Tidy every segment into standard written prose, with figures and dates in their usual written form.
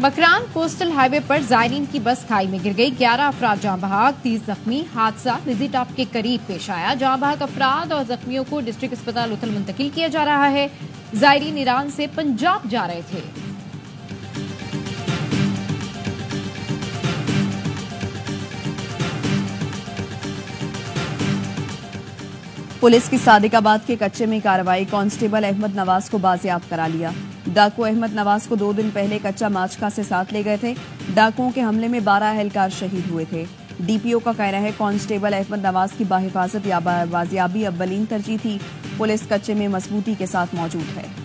Makran coastal highway पर जायरीन की बस खाई में गिर गई। 11 अफराद जाँ बहक, 30 जख्मी। हादसा निजी टॉप के करीब पेश आया। जाँ बहक अफराद और जख्मियों को डिस्ट्रिक्ट अस्पताल उथल मुंतकिल किया जा रहा है। जायरीन ईरान से पंजाब जा रहे थे। पुलिस की सादिकाबाद के कच्चे में कार्रवाई। कांस्टेबल अहमद नवाज को बाजियाब करा लिया। डाकू अहमद नवाज को 2 दिन पहले कच्चा माचका से साथ ले गए थे। डाकुओं के हमले में 12 एहलकार शहीद हुए थे। डीपीओ का कहना है कांस्टेबल अहमद नवाज की बाहिफाजत या बाजियाबी अव्वलीन तरजीह थी। पुलिस कच्चे में मजबूती के साथ मौजूद है।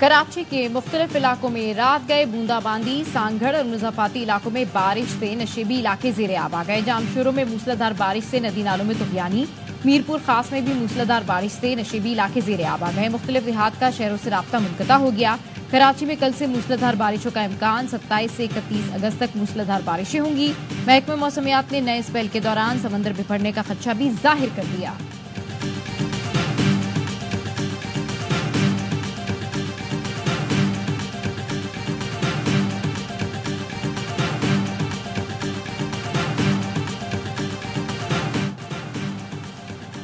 कराची के मुख्तलिफ इलाकों में रात गए बूंदाबांदी। सांगढ़ और मुजफ्फराबादी इलाकों में बारिश से नशेबी इलाके ज़ेरे आब आ गए। जामशोरों में मूसलाधार बारिश से नदी नालों में तुफियानी। मीरपुर खास में भी मूसलाधार बारिश से नशेबी इलाके ज़ेरे आब आ गए। मुख्तलिफ देहात का शहरों से राब्ता मुनक़ता हो गया। कराची में कल से मूसलाधार बारिशों का इम्कान। 27 से 31 अगस्त तक मूसलाधार बारिशें होंगी। महकमा मौसमियात ने नए स्पेल के दौरान समंदर बिफरने का खदशा भी जाहिर कर दिया।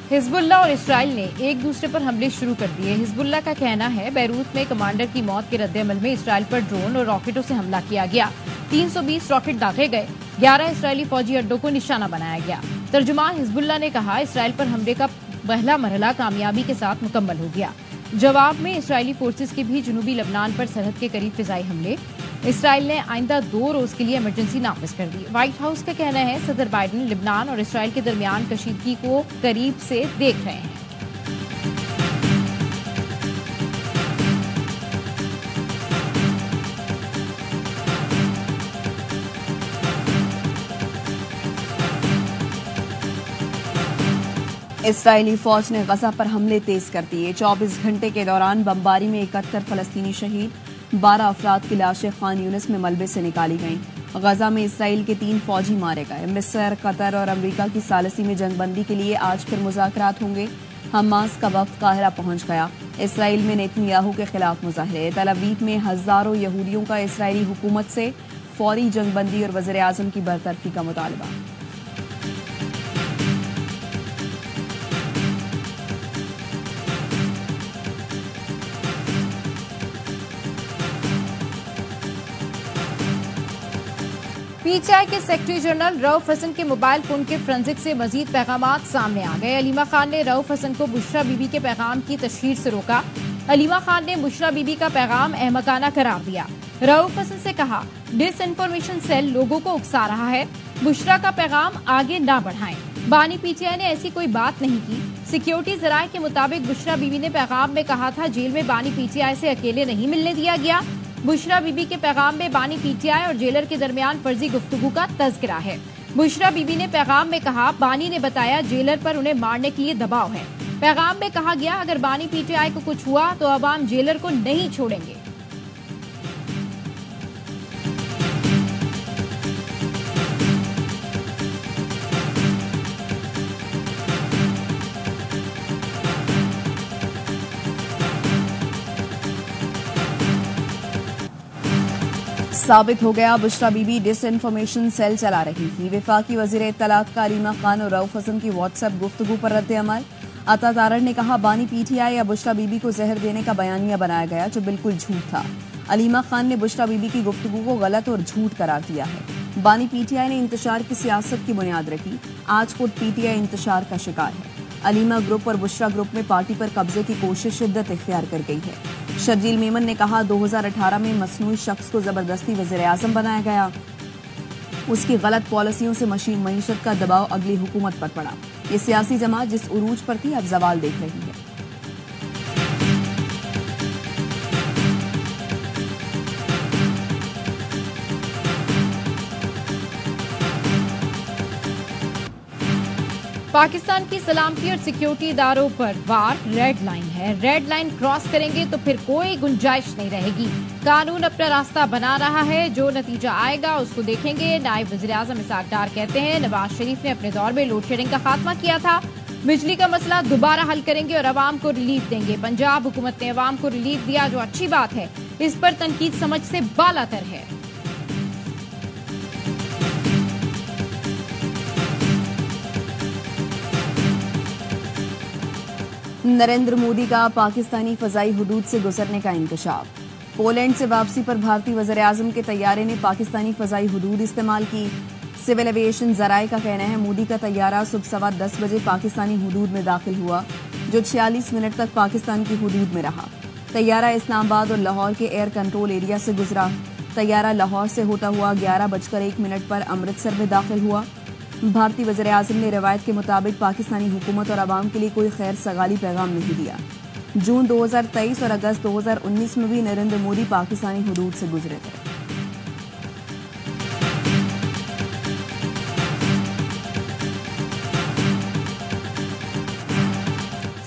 हिजबुल्लाह और इसराइल ने एक दूसरे पर हमले शुरू कर दिए। हिजबुल्लाह का कहना है बैरूत में कमांडर की मौत के रद्देअमल में इसराइल पर ड्रोन और रॉकेटों से हमला किया गया। 320 रॉकेट दागे गए। 11 इसराइली फौजी अड्डों को निशाना बनाया गया। तर्जुमान हिजबुल्लाह ने कहा इसराइल पर हमले का पहला मरहला कामयाबी के साथ मुकम्मल हो गया। जवाब में इसराइली फोर्सेज के भी जनूबी लबनान पर सरहद के करीब फिजाई हमले। इसराइल ने आइंदा 2 रोज के लिए इमरजेंसी नाफिज कर दी। व्हाइट हाउस का कहना है सदर बाइडेन लिबनान और इसराइल के दरमियान कशीदगी को करीब से देख रहे हैं। इसराइली फौज ने गजा पर हमले तेज कर दिए। 24 घंटे के दौरान बमबारी में 71 फलस्तीनी शहीद। 12 अफराद की लाशें खान यूनिस में मलबे से निकाली गईं। गजा में इसराइल के 3 फौजी मारे गए। मिस्र, कतर और अमेरिका की सालसी में जंगबंदी के लिए आज फिर मुज़ाकरात होंगे। हमास का वफ्द काहिरा पहुंच गया। इसराइल में नेतन्याहू के खिलाफ मुजाहरे। तल अवीव में हजारों यहूदियों का इसराइली हुकूमत से फौरी जंगबंदी और वज़ीर आज़म की बरतरफी का मुतालबा। पीटीआई के सेक्रेटरी जनरल रऊफ हसन के मोबाइल फोन के फोरेंसिक से मजीद पैगामात सामने आ गए। अलीमा खान ने रऊफ हसन को बुशरा बीबी के पैगाम की तशहीर से रोका। अलीमा खान ने बुशरा बीबी का पैगाम अहमकाना करार दिया। रऊफ हसन से कहा डिसइंफॉर्मेशन सेल लोगों को उकसा रहा है। बुशरा का पैगाम आगे ना बढ़ाएं। बानी पीटीआई ने ऐसी कोई बात नहीं की। सिक्योरिटी जराये के मुताबिक बुशरा बीबी ने पैगाम में कहा था जेल में बानी पीटीआई से अकेले नहीं मिलने दिया गया। बुशरा बीबी के पैगाम में बानी पीटीआई और जेलर के दरमियान फर्जी गुफ्तगू का तज़किरा है। बुशरा बीबी ने पैगाम में कहा बानी ने बताया जेलर पर उन्हें मारने के लिए दबाव है। पैगाम में कहा गया अगर बानी पीटीआई को कुछ हुआ तो अवाम जेलर को नहीं छोड़ेंगे। साबित हो गया बुशरा बीबी डिसइंफॉर्मेशन सेल चला रही थी। वफाकी वजीर इत्तलात का अलीमा खान और रऊफ हसन की व्हाट्सएप गुफ्तगू पर रद्द अमल। अता तारड़ ने कहा बानी पीटीआई या बुशरा बीबी को जहर देने का बयानिया बनाया गया जो बिल्कुल झूठ था। अलीमा खान ने बुशरा बीबी की गुफ्तगू को गलत और झूठ करार दिया है। बानी पीटीआई ने इंतशार की सियासत की बुनियाद रखी। आज खुद पीटीआई इंतशार का शिकार है। अलीमा ग्रुप और बुशरा ग्रुप में पार्टी पर कब्जे की कोशिश शिद्दत इख्तियार कर गई है। शर्जील मेमन ने कहा 2018 में मसनूई शख्स को जबरदस्ती वज़ीर आज़म बनाया गया। उसकी गलत पॉलिसियों से मईशत का दबाव अगली हुकूमत पर पड़ा। ये सियासी जमात जिस उरूज पर थी अब जवाल देख रही है। पाकिस्तान की सलामती और सिक्योरिटी इदारों पर वार रेड लाइन है। रेड लाइन क्रॉस करेंगे तो फिर कोई गुंजाइश नहीं रहेगी। कानून अपना रास्ता बना रहा है, जो नतीजा आएगा उसको देखेंगे। नायब वज़ीर आज़म इसहाक डार कहते हैं नवाज शरीफ ने अपने दौर में लोड शेडिंग का खात्मा किया था। बिजली का मसला दोबारा हल करेंगे और अवाम को रिलीफ देंगे। पंजाब हुकूमत ने अवाम को रिलीफ दिया, जो अच्छी बात है। इस पर तनकीद समझ से बालातर है। नरेंद्र मोदी का पाकिस्तानी फजाई हुदूद से गुजरने का इंकशाफ। पोलैंड से वापसी पर भारतीय वज़ीर-ए-आज़म के तैयारे ने पाकिस्तानी फजाई हुदूद इस्तेमाल की। सिविल एविएशन जराये का कहना है मोदी का तैयारा सुबह 10:15 बजे पाकिस्तानी हुदूद में दाखिल हुआ, जो 46 मिनट तक पाकिस्तान की हुदूद में रहा। तैयारा इस्लामाबाद और लाहौर के एयर कंट्रोल एरिया से गुजरा। तैयारा लाहौर से होता हुआ 11:01 पर अमृतसर में दाखिल हुआ। भारतीय वज़ीर-ए-आज़म ने रवायत के मुताबिक पाकिस्तानी हुकूमत और आवाम के लिए कोई खैर सगाली पैगाम नहीं दिया। जून 2023 और अगस्त 2019 में भी नरेंद्र मोदी पाकिस्तानी हुदूद से गुजरे थे।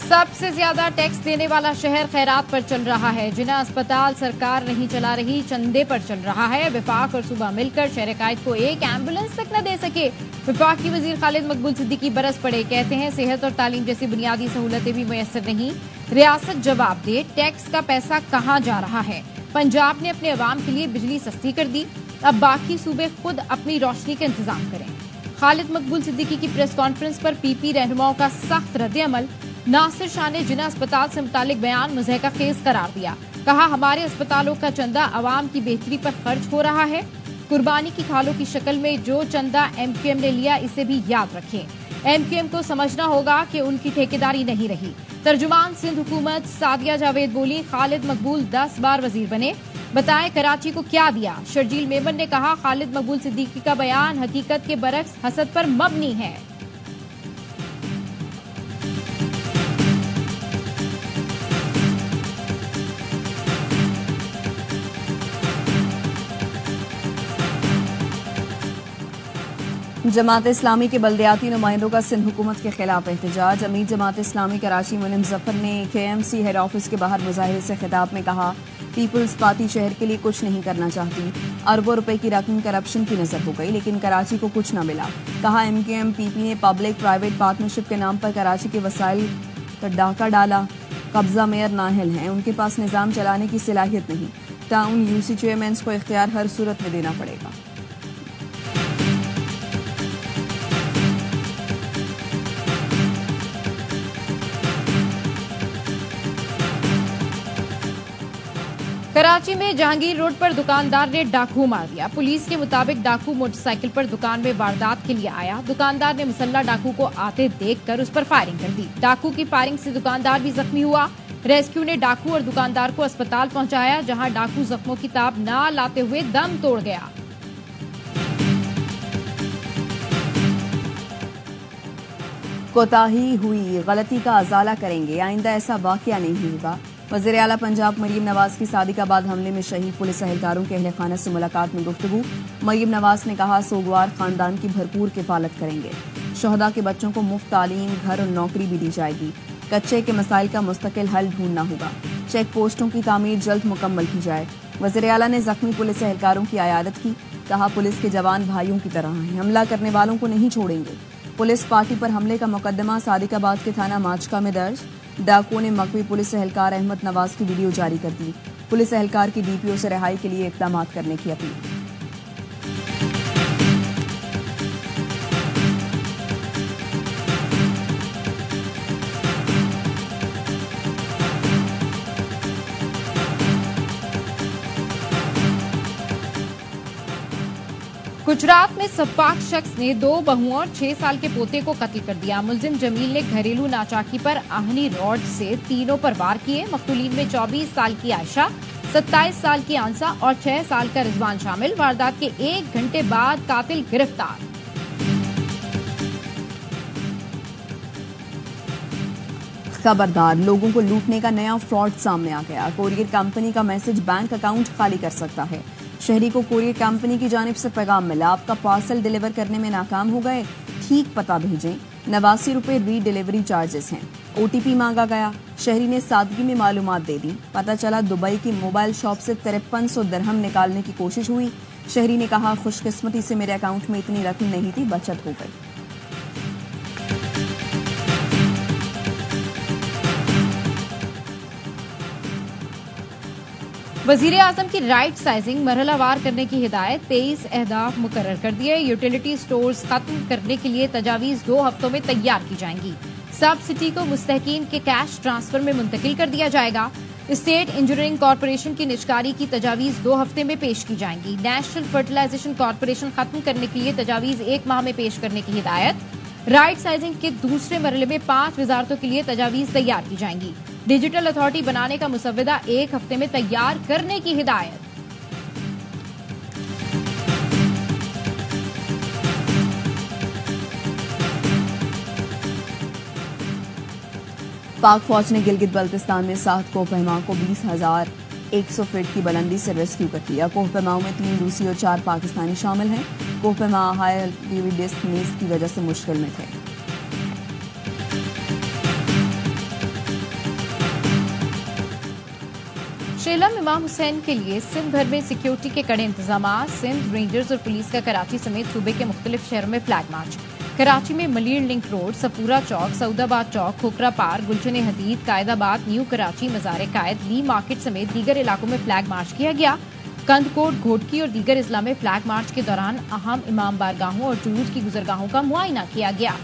सबसे ज्यादा टैक्स देने वाला शहर खैरात पर चल रहा है। जिना अस्पताल सरकार नहीं चला रही, चंदे पर चल रहा है। विफाक और सूबा मिलकर शहर कायद को एक एम्बुलेंस तक न दे सके। विफाक की वजीर खालिद मकबूल सिद्दीकी बरस पड़े, कहते हैं सेहत और तालीम जैसी बुनियादी सहूलतें भी मुयसर नहीं। रियासत जवाब दे, टैक्स का पैसा कहाँ जा रहा है। पंजाब ने अपने अवाम के लिए बिजली सस्ती कर दी, अब बाकी सूबे खुद अपनी रोशनी का इंतजाम करें। खालिद मकबूल सिद्दीकी की प्रेस कॉन्फ्रेंस पर पीपी रहनुमाओं का सख्त रद्द-ए-अमल। नासिर शाह ने जिना अस्पताल से मुतालिक बयान मुज़हका खेज करार दिया। कहा, हमारे अस्पतालों का चंदा अवाम की बेहतरी पर खर्च हो रहा है। कुर्बानी की खालों की शक्ल में जो चंदा MQM ने लिया, इसे भी याद रखें। MQM को समझना होगा कि उनकी ठेकेदारी नहीं रही। तर्जुमान सिंध हुकूमत सादिया जावेद बोली, खालिद मकबूल 10 बार वजीर बने, बताएं कराची को क्या दिया। शर्जील मेमन ने कहा, खालिद मकबूल सिद्दीकी का बयान हकीकत के बरक्स हसद पर मबनी है। जमात इस्लामी के बल्दियाती नुमाइंदों का सिंध हुकूमत के खिलाफ एहतजाज। अमीर जमात इस्लामी कराची मुनीम जफर ने KMC हेड ऑफिस के बाहर मुजाहिरे से खिताब में कहा, पीपल्स पार्टी शहर के लिए कुछ नहीं करना चाहती। अरबों रुपए की रकम करप्शन की नजर हो गई, लेकिन कराची को कुछ न मिला। कहा, MQM PP ने पब्लिक प्राइवेट पार्टनरशिप के नाम पर कराची के वसाइल का डाका डाला। कब्जा मेयर नाहल हैं, उनके पास निजाम चलाने की सलाहियत नहीं। टाउन UC चेयरमैन को इख्तियार हर सूरत में देना पड़ेगा। कराची में जहांगीर रोड पर दुकानदार ने डाकू मार दिया। पुलिस के मुताबिक डाकू मोटरसाइकिल पर दुकान में वारदात के लिए आया। दुकानदार ने मुसल्ला डाकू को आते देखकर उस पर फायरिंग कर दी। डाकू की फायरिंग से दुकानदार भी जख्मी हुआ। रेस्क्यू ने डाकू और दुकानदार को अस्पताल पहुंचाया, जहां डाकू जख्मों की ताब न लाते हुए दम तोड़ गया। कोताही हुई, गलती का अजाला करेंगे, आइंदा ऐसा वाकया नहीं होगा। वज़ीर आला पंजाब मरीम नवाज की सादिकाबाद हमले में शहीद पुलिस एहलकारों के अहले खाना से मुलाकात में गुफ्तगू। मरीम नवाज ने कहा, सोगवार खानदान की भरपूर किफालत करेंगे। शहदा के बच्चों को मुफ्त तालीम, घर और नौकरी भी दी जाएगी। कच्चे के मसाइल का मुस्तकिल हल ढूंढना होगा। चेक पोस्टों की तामीर जल्द मुकम्मल की जाए। वज़ीर आला ने जख्मी पुलिस एहलकारों की आयादत की। कहा, पुलिस के जवान भाइयों की तरह हैं, हमला करने वालों को नहीं छोड़ेंगे। पुलिस पार्टी पर हमले का मुकदमा सादिकाबाद के थाना माचका में दर्ज। डाकुओं ने मकवी पुलिस एहलकार अहमद नवाज की वीडियो जारी कर दी। पुलिस एहलकार की DPO से रिहाई के लिए इक़दाम करने की अपील। गुजरात में सब्बाक शख्स ने 2 बहुओं और 6 साल के पोते को कत्ल कर दिया। मुलजिम जमील ने घरेलू नाचाकी पर आहनी रॉड से तीनों पर वार किए। मकतूलीन में 24 साल की आयशा, 27 साल की आंसा और 6 साल का रिजवान शामिल। वारदात के 1 घंटे बाद कातिल गिरफ्तार। खबरदार, लोगों को लूटने का नया फ्रॉड सामने आ गया। कोरियर कंपनी का मैसेज बैंक अकाउंट खाली कर सकता है। शहरी को कोरियर कंपनी की जानिब से पैगाम मिला, आपका पार्सल डिलीवर करने में नाकाम हो गए, ठीक पता भेजें। 89 रुपए री-डिलीवरी चार्जेस हैं। OTP मांगा गया। शहरी ने सादगी में मालूमात दे दी। पता चला दुबई की मोबाइल शॉप से 5300 दिरहम निकालने की कोशिश हुई। शहरी ने कहा, खुशकिस्मती से मेरे अकाउंट में इतनी रकम नहीं थी, बचत हो गई। वजीर आजम की राइट साइजिंग मरहलावार करने की हिदायत, 23 अहदाफ मुकर्रर कर दिए। यूटिलिटी स्टोर्स खत्म करने के लिए तजावीज 2 हफ्तों में तैयार की जाएंगी। सब सिटी को मुस्तहकीन के कैश ट्रांसफर में मुंतकिल कर दिया जाएगा। स्टेट इंजीनियरिंग कॉरपोरेशन की निजकारी की तजावीज 2 हफ्ते में पेश की जाएंगी। नेशनल फर्टिलाइजेशन कॉरपोरेशन खत्म करने के लिए तजावीज 1 माह में पेश करने की हिदायत। राइट साइजिंग के दूसरे मरहले में 5 वजारतों के लिए तजावीज तैयार की जाएंगी। डिजिटल अथॉरिटी बनाने का मुसव्वदा 1 हफ्ते में तैयार करने की हिदायत। पाक फौज ने गिलगित बल्तिस्तान में 7 कोहपहमाओं को 20,100 फीट की बुलंदी से रेस्क्यू कर लिया। कोहपहमाओं में 3 रूसी और 4 पाकिस्तानी शामिल हैं। कोहपहमा हाई एल्टीट्यूड डिस्टेंस की वजह से मुश्किल में थे। शेलम इमाम हुसैन के लिए सिंध भर में सिक्योरिटी के कड़े इंतजाम। सिंध रेंजर्स और पुलिस का कराची समेत सूबे के मुख्तलिफ शहरों में फ्लैग मार्च। कराची में Malir link road, Safoora Chowk, Saudabad Chowk, Khokhra park, Gulshan Hadeed, Quaidabad, new Karachi, Mazar Quaid, ली मार्केट समेत दीगर इलाकों में फ्लैग मार्च किया गया। कंदकोट, घोटकी और दीगर अजला में फ्लैग मार्च के दौरान अहम इमाम बारगाहों और जुलूस की गुजरगाहों का मुआयना किया गया।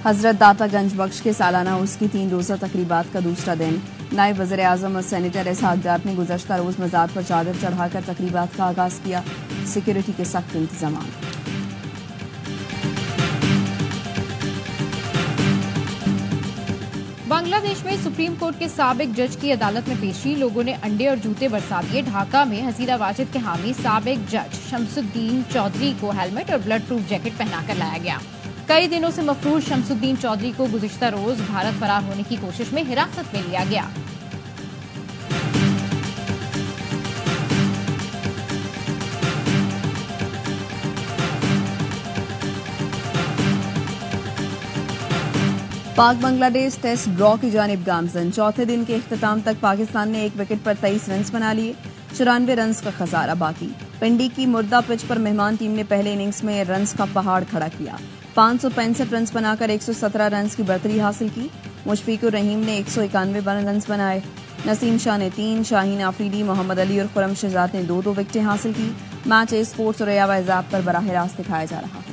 हजरत दाता गंज बख्श के सालाना उर्स की 3 रोज़ा तकरीबात का दूसरा दिन नायब वज़ीर आज़म और सेनेटर इसहाक डार ने गुज़श्ता रोज़ मज़ार पर चादर चढ़ाकर तकरीबात का आगाज़ किया। सिक्योरिटी के सख्त इंतजाम। बांग्लादेश में सुप्रीम कोर्ट के साबिक जज की अदालत में पेशी। लोगों ने अंडे और जूते बरसा दिए। ढाका में हसीना वाजिद के हामी साबिक जज शमसुद्दीन चौधरी को हेलमेट और ब्लड प्रूफ जैकेट पहनाकर लाया गया। कई दिनों से मफरूज शमसुद्दीन चौधरी को गुज़िश्ता रोज भारत फरार होने की कोशिश में हिरासत में लिया गया। पाक बांग्लादेश टेस्ट ड्रॉ की जानिब गामजन। चौथे दिन के इख्तिताम तक पाकिस्तान ने 1 विकेट पर 23 रन बना लिए। 94 रन का खसारा बाकी। पिंडी की मुर्दा पिच पर मेहमान टीम ने पहले इनिंग्स में रन का पहाड़ खड़ा किया। 565 रन बनाकर 117 रन की बढ़तरी हासिल की। मुशफिकुर रहीम ने 191 रन बनाए। नसीम शाह ने 3, शाहीन आफरीदी, मोहम्मद अली और खुरम शहजाद ने 2-2 विकेटें हासिल की। मैच ए स्पोर्ट्स और रयावा एजाब पर बराह रास्त दिखाया जा रहा है।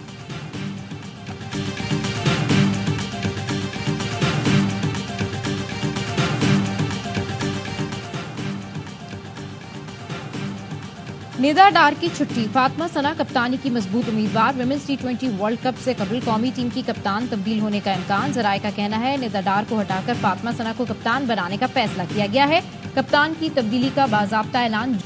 निदा डार की छुट्टी। फातिमा सना कप्तानी की मजबूत उम्मीदवार। विमेंस T20 वर्ल्ड कप से कबल कौमी टीम की कप्तान तब्दील होने का इम्कान। जराये का कहना है निदा डार को हटाकर फातिमा सना को कप्तान बनाने का फैसला किया गया है। कप्तान की तब्दीली का बाज़ाब्ता ऐलान।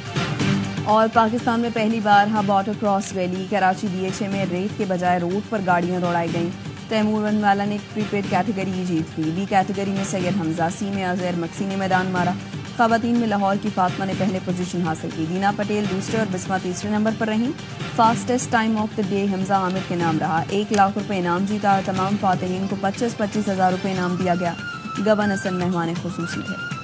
और पाकिस्तान में पहली बार Hub auto cross rally. Karachi DHA में रेत के बजाय रोड पर गाड़ियां दौड़ाई गईं। तैमूर वनवाला ने प्रीपेड कैटेगरी जीत ली। B कैटेगरी में सैयद हमजा, C में अजहर मक्सी ने मैदान मारा। खवातीन में लाहौर की फातिमा ने पहले पोजीशन हासिल की। दीना पटेल दूसरे और बिस्मा तीसरे नंबर पर रहीं। Fastest time of the day Hamza Hamid के नाम रहा। 1 लाख रुपए इनाम जीता। तमाम फातिहीन को 25,000 रुपए इनाम दिया गया। गबन हसन मेहमान खुसूसी थे।